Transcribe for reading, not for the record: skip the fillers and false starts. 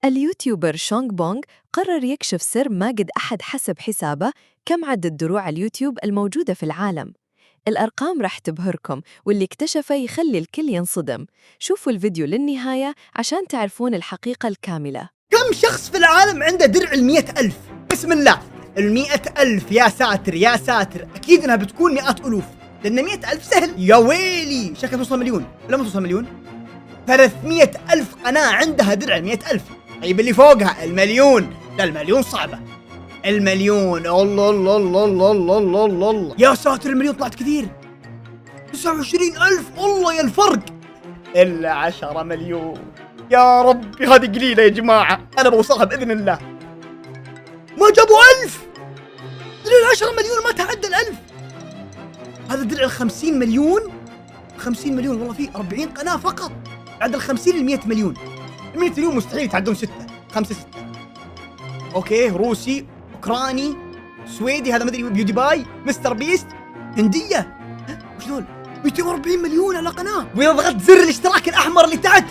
اليوتيوبر شونغ بونغ قرر يكشف سر ما قد أحد حسب حسابه كم عدد دروع اليوتيوب الموجودة في العالم. الأرقام رح تبهركم، واللي اكتشفه يخلي الكل ينصدم. شوفوا الفيديو للنهاية عشان تعرفون الحقيقة الكاملة. كم شخص في العالم عنده درع 100,000؟ بسم الله، 100,000 يا ساتر يا ساتر، أكيد إنها بتكون مئات ألوف، لأن 100,000 سهل. يا ويلي، شكلها توصل مليون. لا ما توصل مليون، 300,000 قناة عندها درع 100,000. طيب اللي فوقها المليون. لا المليون صعبة. المليون، الله الله الله الله الله الله الله الله. يا ساتر، المليون طلعت كثير. 29,000، الله يا الفرق. إلا 10 مليون. يا ربي هذه قليلة يا جماعة، أنا بوصلها بإذن الله. ما جابوا 1000. درع 10 مليون ما تعدى 1000. هذا درع 50 مليون. 50 مليون والله في 40 قناة فقط. بعد 50 ل 100 مليون. 100 مليون مستحيل يتعدون 6 5 6. أوكي، روسي، أوكراني، سويدي، هذا مدري بيودي باي، مستر بيست، هندية. وش دول؟ 240 مليون على قناة. وإذا ضغطت زر الاشتراك الأحمر اللي تحت